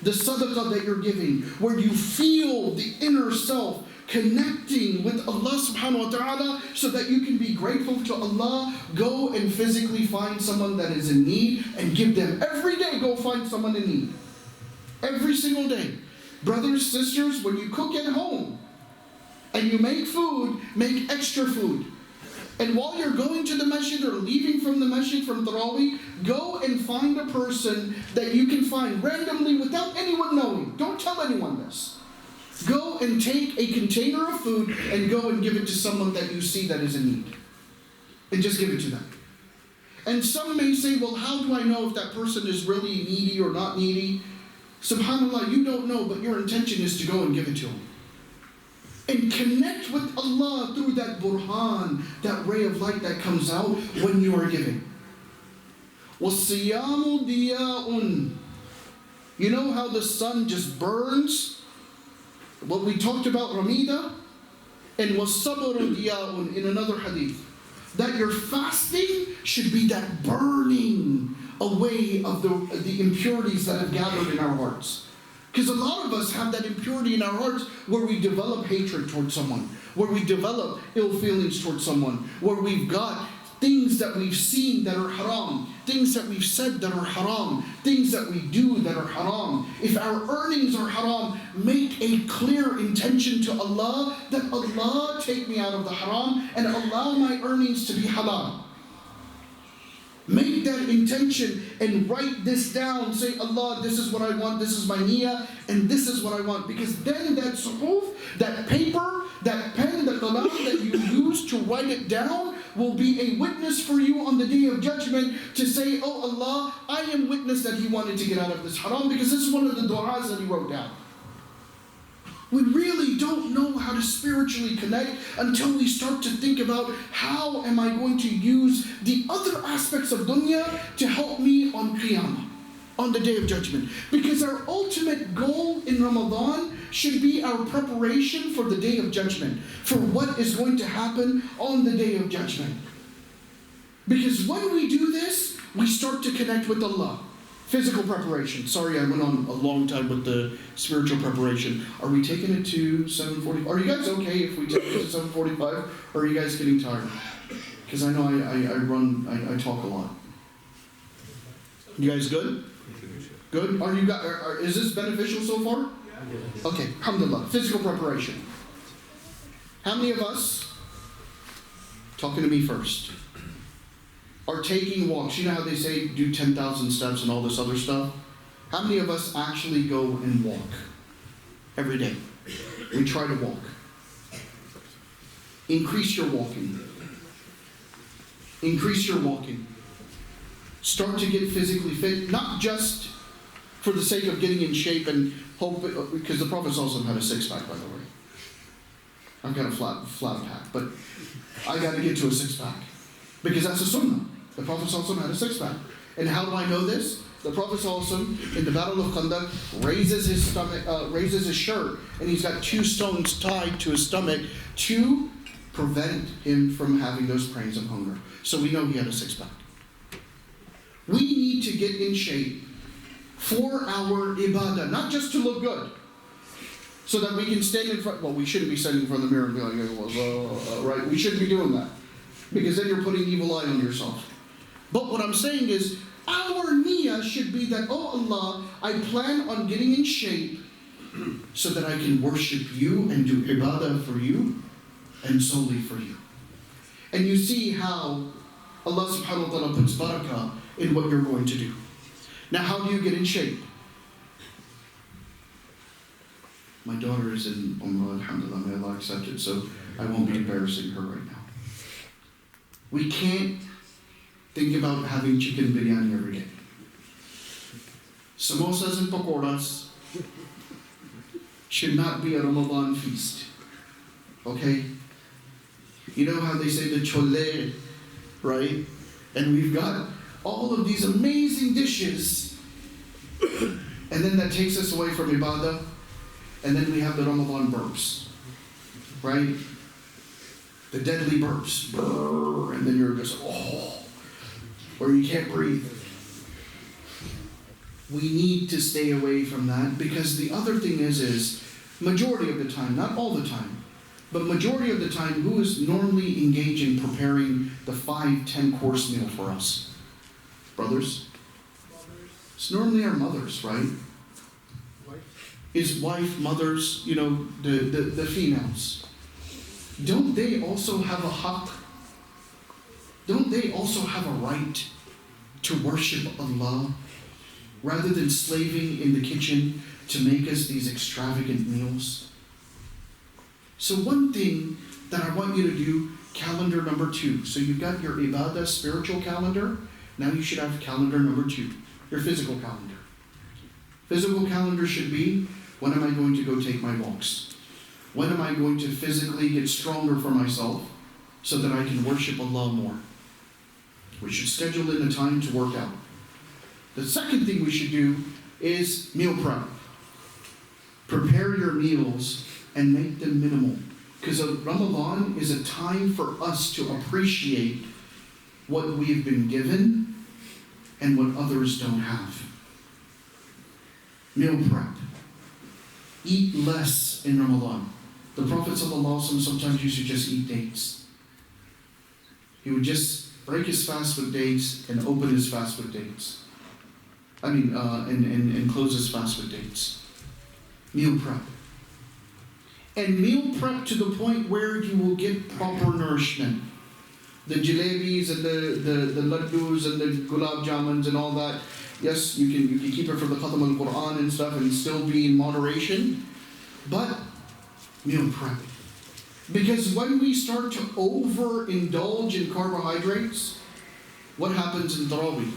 the sadaqah that you're giving, where you feel the inner self connecting with Allah subhanahu wa ta'ala so that you can be grateful to Allah. Go and physically find someone that is in need and give them. Every day, go find someone in need. Every single day. Brothers, sisters, when you cook at home and you make food, make extra food. And while you're going to the masjid or leaving from the masjid from Tarawih, go and find a person that you can find randomly without anyone knowing. Don't tell anyone this. Go and take a container of food and go and give it to someone that you see that is in need. And just give it to them. And some may say, well, how do I know if that person is really needy or not needy? SubhanAllah, you don't know, but your intention is to go and give it to them. And connect with Allah through that burhan, that ray of light that comes out when you are giving. وَالصِّيَامُ ضِيَاءٌ. You know how the sun just burns? What we talked about, Ramida, and وَالصَّبْرُ ضِيَاءٌ in another hadith. That your fasting should be that burning away of the impurities that have gathered in our hearts. Because a lot of us have that impurity in our hearts where we develop hatred towards someone, where we develop ill feelings towards someone, where we've got things that we've seen that are haram, things that we've said that are haram, things that we do that are haram. If our earnings are haram, make a clear intention to Allah that Allah take me out of the haram and allow my earnings to be halal. Make that intention and write this down. Say, Allah, this is what I want, this is my niyyah, and this is what I want. Because then that suhuf, that paper, that pen, the qalam that you use to write it down will be a witness for you on the Day of Judgment to say, oh Allah, I am witness that he wanted to get out of this haram, because this is one of the du'as that he wrote down. We really don't know how to spiritually connect until we start to think about how am I going to use the other aspects of dunya to help me on Qiyamah, on the Day of Judgment. Because our ultimate goal in Ramadan should be our preparation for the Day of Judgment, for what is going to happen on the Day of Judgment. Because when we do this, we start to connect with Allah. Physical preparation. Sorry, I went on a long time with the spiritual preparation. Are we taking it to 7:40? Are you guys okay if we take it to 7:45? Or are you guys getting tired? Because I know I talk a lot. You guys good? Good? Are you guys? Is this beneficial so far? Okay, alhamdulillah. Physical preparation. How many of us, talking to me first, are taking walks? You know how they say do 10,000 steps and all this other stuff? How many of us actually go and walk every day? We try to walk. Increase your walking. Increase your walking. Start to get physically fit, not just for the sake of getting in shape and hope, because the Prophet also had a six-pack, by the way. I've got a flat pack, but I got to get to a six-pack. Because that's a sunnah. The Prophet ﷺ had a six-pack. And how do I know this? The Prophet ﷺ, in the Battle of Khandaq, raises his stomach, raises his shirt, and he's got 2 stones tied to his stomach to prevent him from having those pangs of hunger. So we know he had a six-pack. We need to get in shape for our ibadah, not just to look good, so that we can stand in front. Well, we shouldn't be standing in front of the mirror and be like, right? We shouldn't be doing that, because then you're putting evil eye on yourself. But what I'm saying is, our niyyah should be that, oh Allah, I plan on getting in shape so that I can worship you and do ibadah for you and solely for you. And you see how Allah subhanahu wa ta'ala puts barakah in what you're going to do. Now, how do you get in shape? My daughter is in Umrah, alhamdulillah, may Allah accept it, so I won't be embarrassing her right now. We can't think about having chicken biryani every day. Samosas and pakoras should not be a Ramadan feast. Okay? You know how they say the chole, right? And we've got all of these amazing dishes, and then that takes us away from ibadah, and then we have the Ramadan burps, right? The deadly burps, brrr, and then you're just, oh, or you can't breathe. we need to stay away from that, because the other thing is majority of the time, not all the time, but majority of the time, who is normally engaged in preparing the 5-10 course meal for us? Brothers? It's normally our mothers, right? His wife, mothers, the females. Don't they also have a haqq? Don't they also have a right to worship Allah rather than slaving in the kitchen to make us these extravagant meals? So one thing that I want you to do, calendar number 2. So you've got your ibadah, spiritual calendar. Now you should have calendar number 2, your physical calendar. Physical calendar should be, when am I going to go take my walks? When am I going to physically get stronger for myself so that I can worship Allah more? We should schedule in a time to work out. The second thing we should do is meal prep. Prepare your meals and make them minimal. Because Ramadan is a time for us to appreciate what we have been given and what others don't have. Meal prep. Eat less in Ramadan. The Prophet ﷺ sometimes used to just eat dates. He would just break his fast with dates and open his fast with dates. And close his fast with dates. Meal prep. And meal prep to the point where you will get proper nourishment. The jalebis and the laddus and the gulab jamans and all that. Yes, you can keep it for the khatam al-Quran and stuff and still be in moderation. But meal prep. Because when we start to overindulge in carbohydrates, what happens in Tarawih?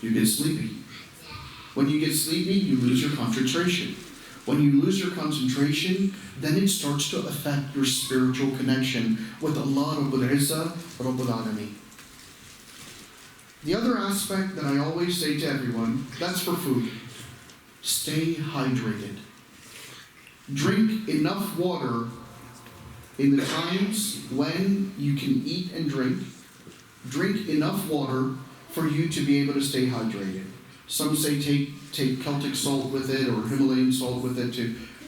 You get sleepy. When you get sleepy, you lose your concentration. When you lose your concentration, then it starts to affect your spiritual connection with Allah Rabbul Izzah, Rabbul Alameen. The other aspect that I always say to everyone, that's for food. Stay hydrated. Drink enough water in the times when you can eat and drink. Drink enough water for you to be able to stay hydrated. Some say take Celtic salt with it or Himalayan salt with it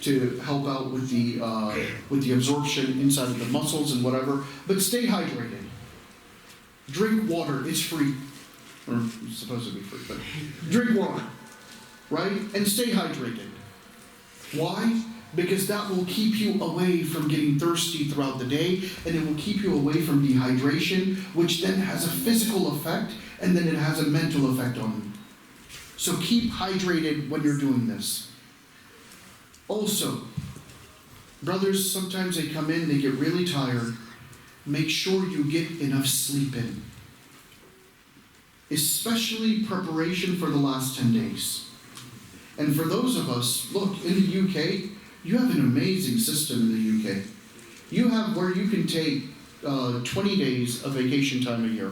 to help out with the absorption inside of the muscles and whatever. But stay hydrated. Drink water. It's free. Or it's supposed to be free, but drink water. Right? And stay hydrated. Why? Because that will keep you away from getting thirsty throughout the day, and it will keep you away from dehydration, which then has a physical effect, and then it has a mental effect on you. So keep hydrated when you're doing this. Also, brothers, sometimes they come in, they get really tired. Make sure you get enough sleep in. Especially preparation for the last 10 days. And for those of us, look, in the UK, you have an amazing system in the UK. You have where you can take 20 days of vacation time a year.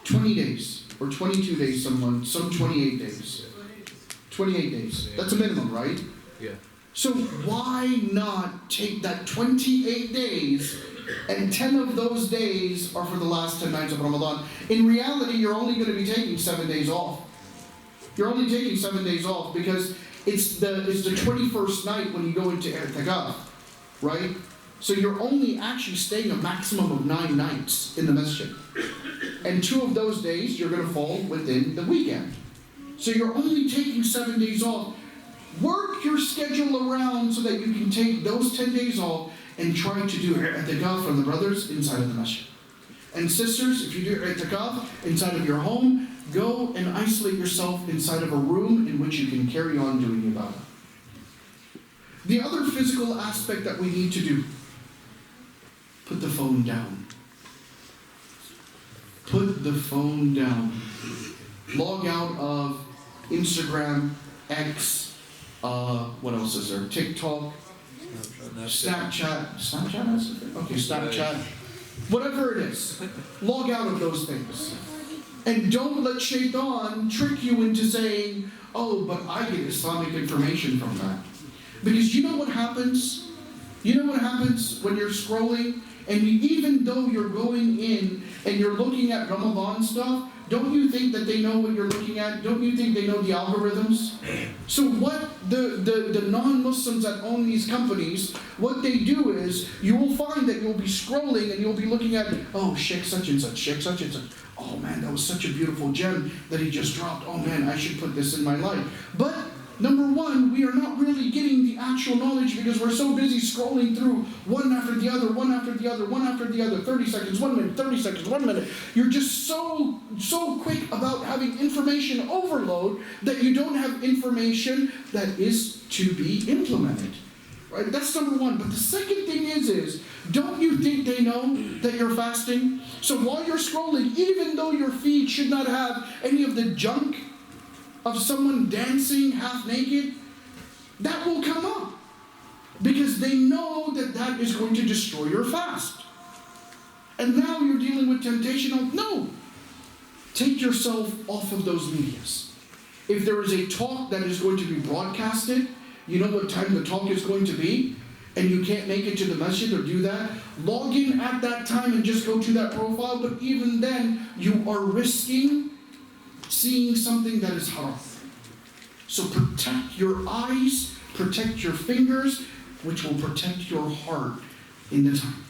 20 days. Or 22 days some 28 days. 28 days. That's a minimum, right? Yeah. So why not take that 28 days and 10 of those days are for the last 10 nights of Ramadan? In reality, you're only going to be taking 7 days off. You're only taking 7 days off because it's the 21st night when you go into i'tikaf, right? So you're only actually staying a maximum of 9 nights in the masjid. And 2 of those days, you're going to fall within the weekend. So you're only taking 7 days off. Work your schedule around so that you can take those 10 days off and try to do i'tikaf from the brothers inside of the masjid. And sisters, if you do i'tikaf inside of your home, go and isolate yourself inside of a room in which you can carry on doing ibadah. The other physical aspect that we need to do, put the phone down. Put the phone down. Log out of Instagram, X, what else is there? TikTok, Snapchat. Snapchat has it? Okay, Snapchat. Whatever it is. Log out of those things. And don't let Shaitan trick you into saying, oh, but I get Islamic information from that. Because you know what happens? You know what happens when you're scrolling? And even though you're going in and you're looking at Ramadan stuff, Don't you think that they know what you're looking at? Don't you think they know the algorithms? So what the non-Muslims that own these companies, what they do is, you will find that you'll be scrolling and you'll be looking at, oh, Shaykh such and such, Shaykh such and such. Oh man, that was such a beautiful gem that he just dropped. Oh man, I should put this in my life. But number one, we are not really getting the actual knowledge because we're so busy scrolling through one after the other, one after the other, one after the other, 30 seconds, 1 minute, 30 seconds, 1 minute. You're just so quick about having information overload that you don't have information that is to be implemented. Right? That's number one. But the second thing is, don't you think they know that you're fasting? So while you're scrolling, even though your feed should not have any of the junk of someone dancing half naked, that will come up. Because they know that that is going to destroy your fast. And now you're dealing with temptation of, no. Take yourself off of those medias. If there is a talk that is going to be broadcasted, you know what time the talk is going to be, and you can't make it to the masjid or do that, log in at that time and just go to that profile. But even then, you are risking seeing something that is haram. So protect your eyes, protect your fingers, which will protect your heart in the time.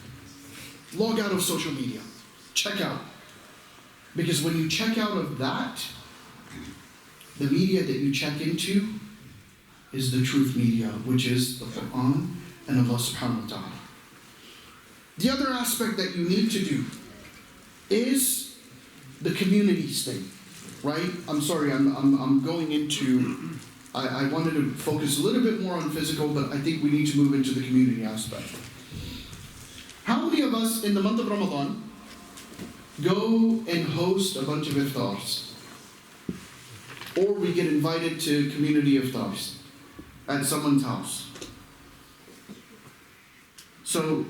Log out of social media. Check out. Because when you check out of that, the media that you check into is the truth media, which is the Quran and Allah subhanahu wa ta'ala. The other aspect that you need to do is the communities thing. Right? I'm sorry, I'm going into, I wanted to focus a little bit more on physical, but I think we need to move into the community aspect. How many of us in the month of Ramadan go and host a bunch of iftars? Or we get invited to community iftars at someone's house. So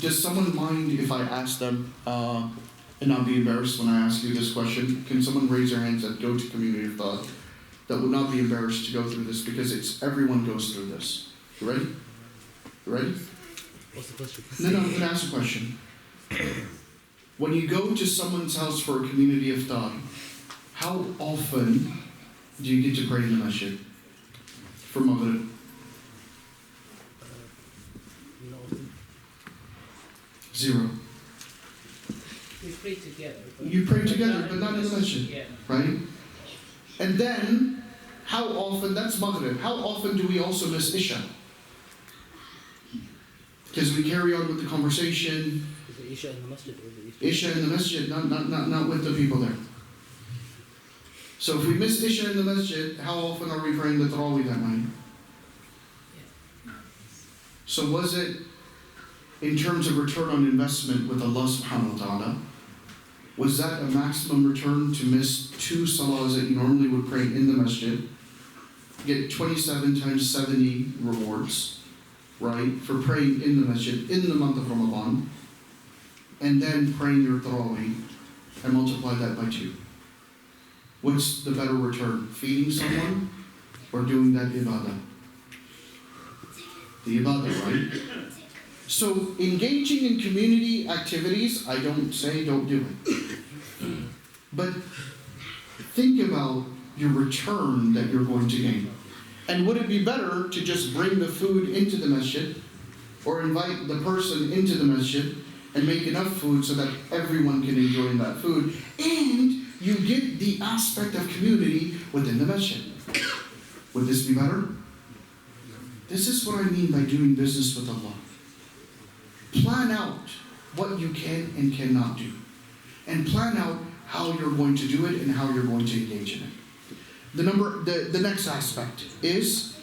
does someone mind if I ask them, and not be embarrassed when I ask you this question? Can someone raise their hands that go to community of thought that would not be embarrassed to go through this, because everyone goes through this? You ready? You ready? What's the question? No, I'm going to ask a question. When you go to someone's house for a community of thought, how often do you get to pray in the masjid for Maghrib? Zero. We pray together. You pray together, but not in the masjid. Yeah. Right? And then, how often, that's Maghrib, how often do we also miss Isha? Because we carry on with the conversation. Is it Isha in the masjid or is it Isha in the masjid, not with the people there. So if we miss Isha in the masjid, how often are we praying the Tarawih that night? So was it, in terms of return on investment with Allah subhanahu wa ta'ala, was that a maximum return to miss 2 salahs that you normally would pray in the masjid, get 27 times 70 rewards, right, for praying in the masjid in the month of Ramadan, and then praying your Tarawih, and multiply that by 2? What's the better return? Feeding someone or doing that ibadah? The ibadah, right? So engaging in community activities, I don't say don't do it. But think about your return that you're going to gain. And would it be better to just bring the food into the masjid, or invite the person into the masjid and make enough food so that everyone can enjoy that food, and you get the aspect of community within the masjid? Would this be better? This is what I mean by doing business with Allah. Plan out what you can and cannot do. And plan out how you're going to do it and how you're going to engage in it. The next aspect is,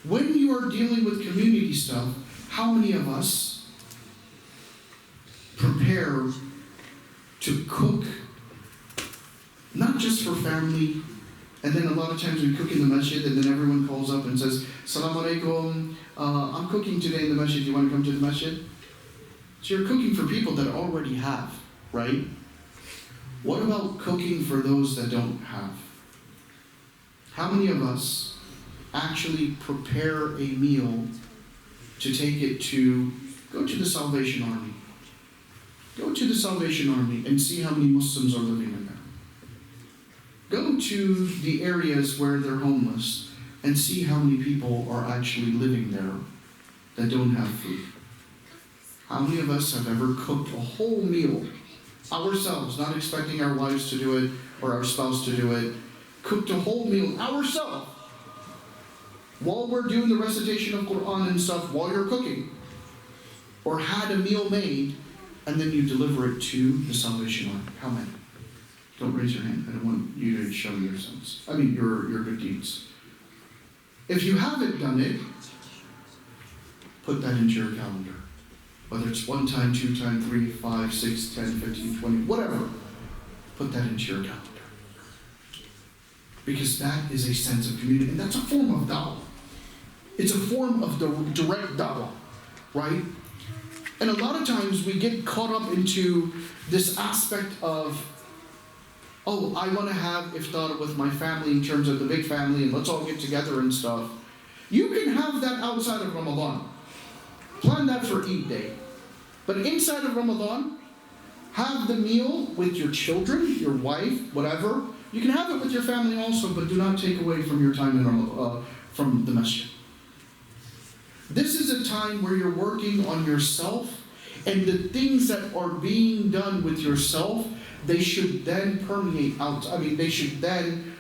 when you are dealing with community stuff, how many of us prepare to cook, not just for family, and then a lot of times we cook in the masjid and then everyone calls up and says, Salaam alaikum, I'm cooking today in the masjid, you want to come to the masjid? So you're cooking for people that already have, right? What about cooking for those that don't have? How many of us actually prepare a meal to take it to, go to the Salvation Army, Go to the Salvation Army and see how many Muslims are living in there. Go to the areas where they're homeless and see how many people are actually living there that don't have food. How many of us have ever cooked a whole meal ourselves, not expecting our wives to do it or our spouse to do it, cooked a whole meal ourselves while we're doing the recitation of Quran and stuff while you're cooking, or had a meal made and then you deliver it to the Salvation Army? How many? Don't raise your hand. I don't want you to show your sins. I mean your good deeds. If you haven't done it, put that into your calendar. Whether it's 1 time, 2 time, 3, 5, 6, 10, 15, 20, whatever. Put that into your calendar. Because that is a sense of community. And that's a form of da'wah. It's a form of the direct da'wah. Right? And a lot of times we get caught up into this aspect of, oh, I want to have iftar with my family in terms of the big family and let's all get together and stuff. You can have that outside of Ramadan. Plan that for Eid Day. But inside of Ramadan, have the meal with your children, your wife, whatever. You can have it with your family also, but do not take away from your time in Ramadan, from the masjid. This is a time where you're working on yourself, and the things that are being done with yourself, they should then permeate out. I mean, they should then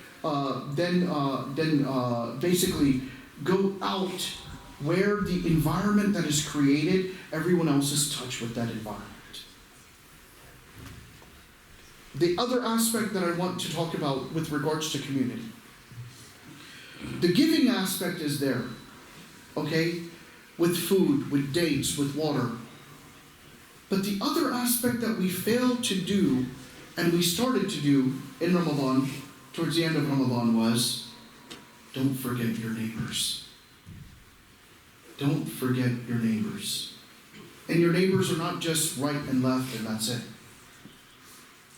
basically go out where the environment that is created, everyone else is touched with that environment. The other aspect that I want to talk about with regards to community. The giving aspect is there, okay? With food, with dates, with water. But the other aspect that we failed to do, and we started to do in Ramadan, towards the end of Ramadan, was don't forget your neighbors. Don't forget your neighbors. And your neighbors are not just right and left and that's it.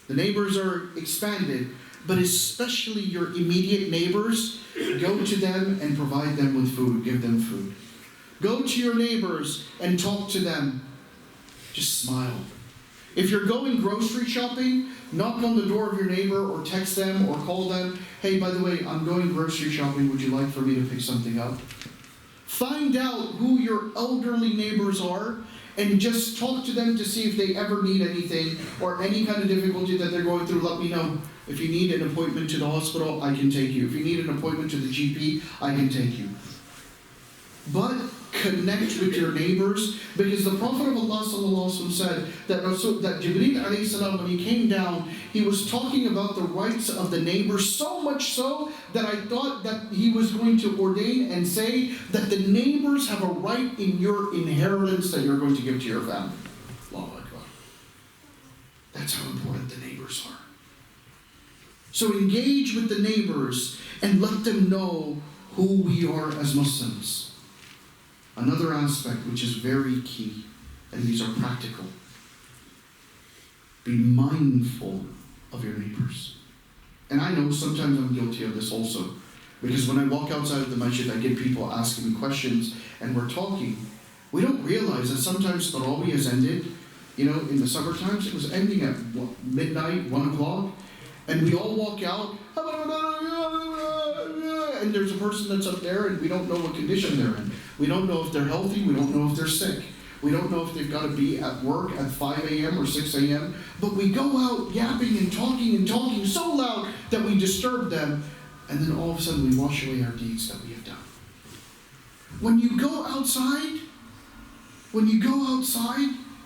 The neighbors are expanded, but especially your immediate neighbors, go to them and provide them with food, give them food. Go to your neighbors and talk to them. Just smile. If you're going grocery shopping, knock on the door of your neighbor or text them or call them. Hey, by the way, I'm going grocery shopping. Would you like for me to pick something up? Find out who your elderly neighbors are and just talk to them to see if they ever need anything or any kind of difficulty that they're going through. Let me know. If you need an appointment to the hospital, I can take you. If you need an appointment to the GP, I can take you. But connect with your neighbors, because the Prophet of Allah sallallahu alaihi wasallam said that Jibreel alayhi salam, when he came down, he was talking about the rights of the neighbors, so much so that I thought that he was going to ordain and say that the neighbors have a right in your inheritance that you're going to give to your family. Allahu Akbar. That's how important the neighbors are. So engage with the neighbors and let them know who we are as Muslims. Another aspect which is very key, and these are practical. Be mindful of your neighbors. And I know sometimes I'm guilty of this also, because when I walk outside of the masjid, I get people asking me questions, and we're talking. We don't realize that sometimes Tarawih has ended, in the summer times, it was ending at midnight, 1 o'clock, and we all walk out, and there's a person that's up there and we don't know what condition they're in. We don't know if they're healthy, we don't know if they're sick. We don't know if they've got to be at work at 5 a.m. or 6 a.m. But we go out yapping and talking so loud that we disturb them, and then all of a sudden we wash away our deeds that we have done. When you go outside,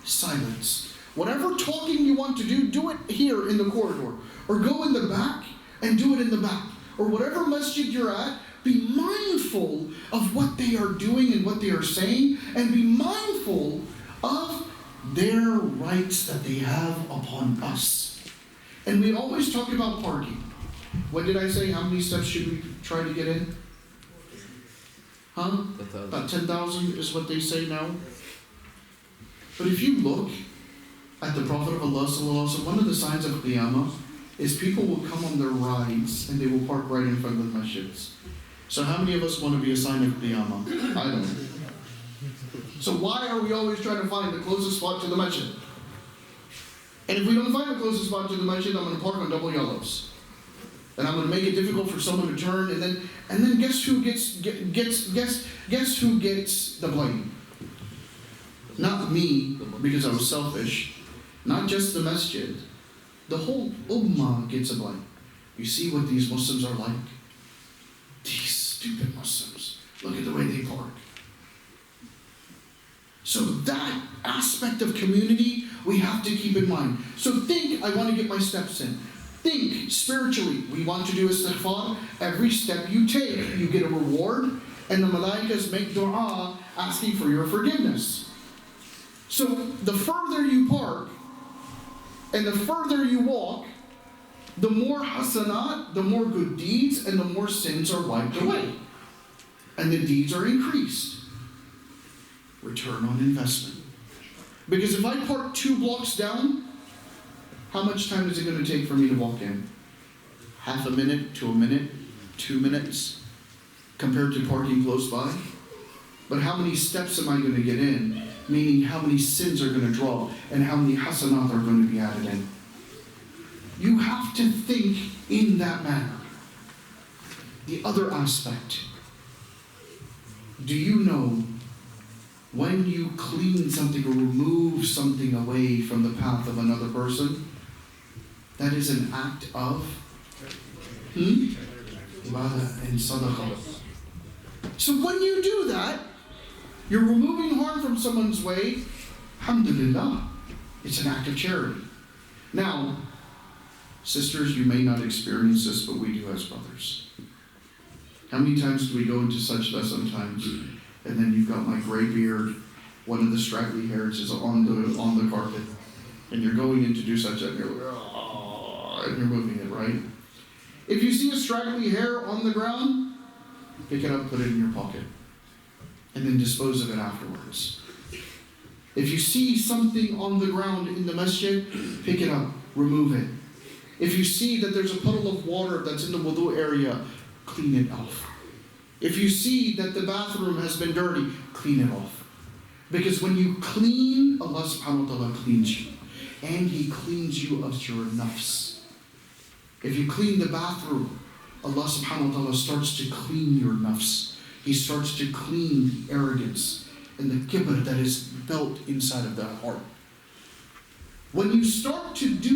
silence. Whatever talking you want to do it here in the corridor. Or go in the back and do it in the back. Or whatever masjid you're at, be mindful of what they are doing and what they are saying, and be mindful of their rights that they have upon us. And we always talk about parking. What did I say? How many steps should we try to get in? Huh? About 10,000 is what they say now. But if you look at the Prophet of Allah, one of the signs of Qiyamah is people will come on their rides and they will park right in front of the masjids. So how many of us want to be a sign of Qiyamah? I don't. So why are we always trying to find the closest spot to the masjid? And if we don't find the closest spot to the masjid, I'm going to park on double yellows. And I'm going to make it difficult for someone to turn, and then guess who gets the blame? Not me, because I was selfish. Not just the masjid. The whole ummah gets a blame. You see what these Muslims are like? These stupid Muslims. Look at the way they park. So that aspect of community we have to keep in mind. So think, I want to get my steps in. Think spiritually. We want to do istighfar. Every step you take, you get a reward. And the malaikas make dua asking for your forgiveness. So the further you park, and the further you walk, the more hasanat, the more good deeds, and the more sins are wiped away. And the deeds are increased. Return on investment. Because if I park 2 blocks down, how much time is it going to take for me to walk in? Half a minute to a minute, 2 minutes, compared to parking close by? But how many steps am I going to get in? Meaning how many sins are going to draw, and how many hasanat are going to be added in. You have to think in that manner. The other aspect. Do you know when you clean something or remove something away from the path of another person, that is an act of ibadah and sadaqah. So when you do that, you're removing harm from someone's way. Alhamdulillah, it's an act of charity. Now, sisters, you may not experience this, but we do as brothers. How many times do we go into such sometimes, and then you've got my gray beard, one of the straggly hairs is on the carpet, and you're going in to do such, and you're like, oh, and you're moving it, right? If you see a straggly hair on the ground, pick it up, put it in your pocket, and then dispose of it afterwards. If you see something on the ground in the masjid, pick it up, remove it. If you see that there's a puddle of water that's in the wudu area, clean it off. If you see that the bathroom has been dirty, clean it off. Because when you clean, Allah subhanahu wa ta'ala cleans you. And He cleans you of your nafs. If you clean the bathroom, Allah subhanahu wa ta'ala starts to clean your nafs. He starts to clean the arrogance and the kibr that is felt inside of that heart. When you start to do